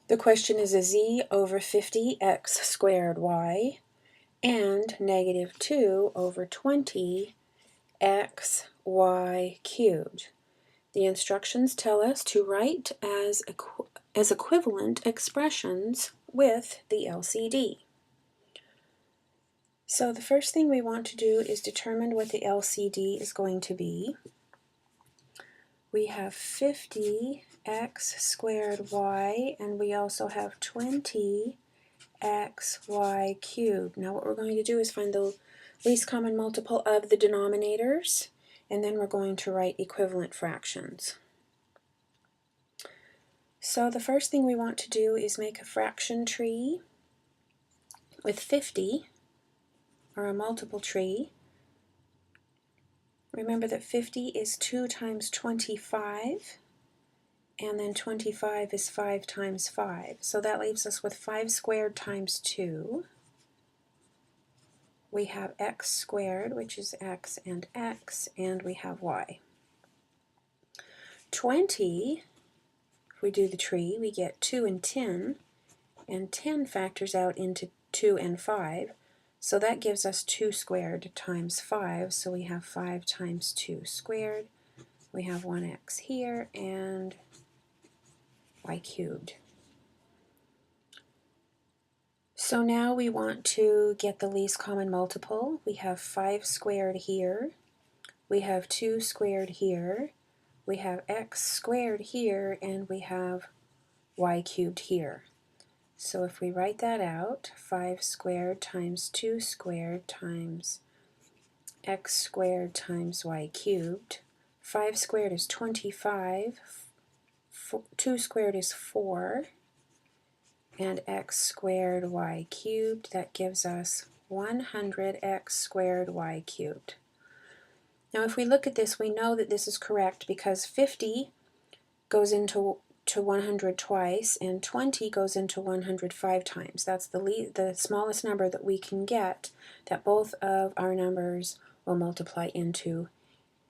The question is a z over 50x squared y and negative 2 over 20 x y cubed. The instructions tell us to write as equivalent expressions with the LCD. So the first thing we want to do is determine what the LCD is going to be. We have 50x squared y, and we also have 20xy cubed. Now what we're going to do is find the least common multiple of the denominators, and then we're going to write equivalent fractions. So the first thing we want to do is make a fraction tree with 50, or a multiple tree. Remember that 50 is 2 times 25, and then 25 is 5 times 5. So that leaves us with 5 squared times 2. We have x squared, which is x, and we have y. 20, if we do the tree, we get 2 and 10 factors out into 2 and 5. So that gives us 2 squared times 5, so we have 5 times 2 squared. We have 1x here, and y cubed. So now we want to get the least common multiple. We have 5 squared here. We have 2 squared here. We have x squared here, and we have y cubed here. So if we write that out, 5 squared times 2 squared times x squared times y cubed. 5 squared is 25, 2 squared is 4, and x squared y cubed, that gives us 100x squared y cubed. Now if we look at this, we know that this is correct because 50 goes into 100 twice, and 20 goes into 100 5 times. That's the smallest number that we can get that both of our numbers will multiply into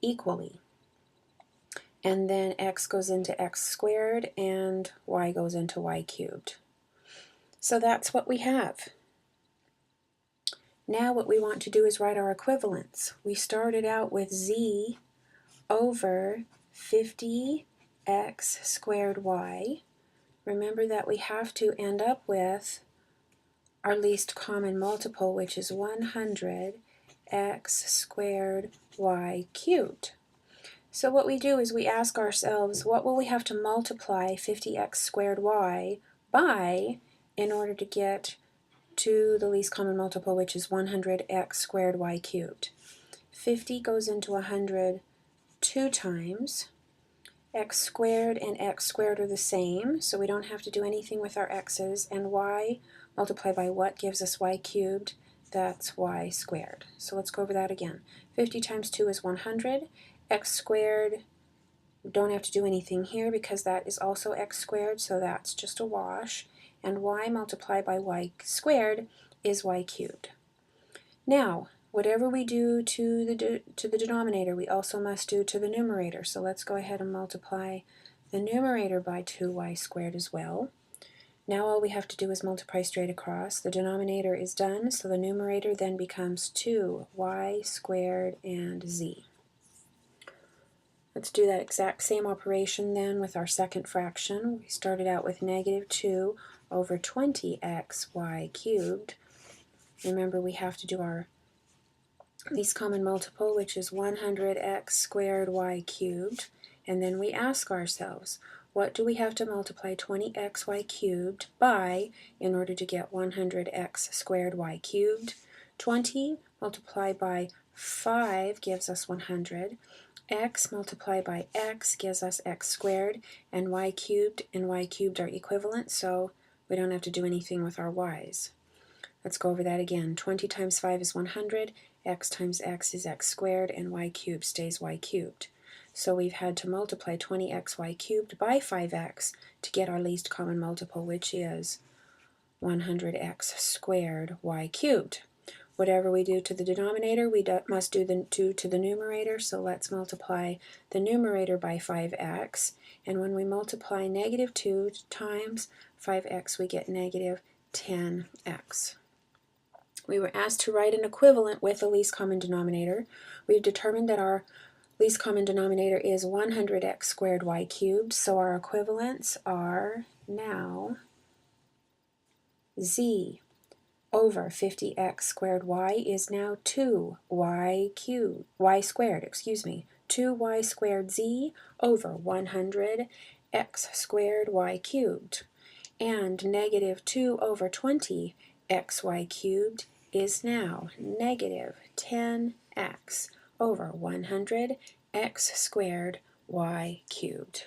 equally. And then x goes into x squared, and y goes into y cubed. So that's what we have. Now what we want to do is write our equivalents. We started out with z over 50x squared y. Remember that we have to end up with our least common multiple, which is 100x squared y cubed. So what we do is we ask ourselves, what will we have to multiply 50x squared y by in order to get to the least common multiple, which is 100x squared y cubed. 50 goes into 100 2 times. X squared and x squared are the same, so we don't have to do anything with our x's, and y multiplied by what gives us y cubed? That's y squared. So let's go over that again. 50 times 2 is 100. X squared, we don't have to do anything here because that is also x squared, so that's just a wash. And y multiplied by y squared is y cubed. Now, whatever we do to the denominator, we also must do to the numerator. So let's go ahead and multiply the numerator by 2y squared as well. Now all we have to do is multiply straight across. The denominator is done, so the numerator then becomes 2y squared and z. Let's do that exact same operation then with our second fraction. We started out with negative 2 over 20xy cubed. Remember, we have to do our least common multiple, which is 100x squared y cubed, and then we ask ourselves, what do we have to multiply 20xy cubed by in order to get 100x squared y cubed? 20 multiplied by 5 gives us 100. X multiplied by x gives us x squared, and y cubed are equivalent, so we don't have to do anything with our y's. Let's go over that again. 20 times 5 is 100, x times x is x squared, and y cubed stays y cubed. So we've had to multiply 20xy cubed by 5x to get our least common multiple, which is 100x squared y cubed. Whatever we do to the denominator, we must do to the numerator, so let's multiply the numerator by 5x. And when we multiply negative 2 times 5x, we get negative 10x. We were asked to write an equivalent with the least common denominator. We've determined that our least common denominator is 100x squared y cubed, so our equivalents are now z over 50x squared y is now 2y squared, 2y squared z over 100x squared y cubed. And negative 2 over 20xy cubed is now negative 10x over 100x squared y cubed.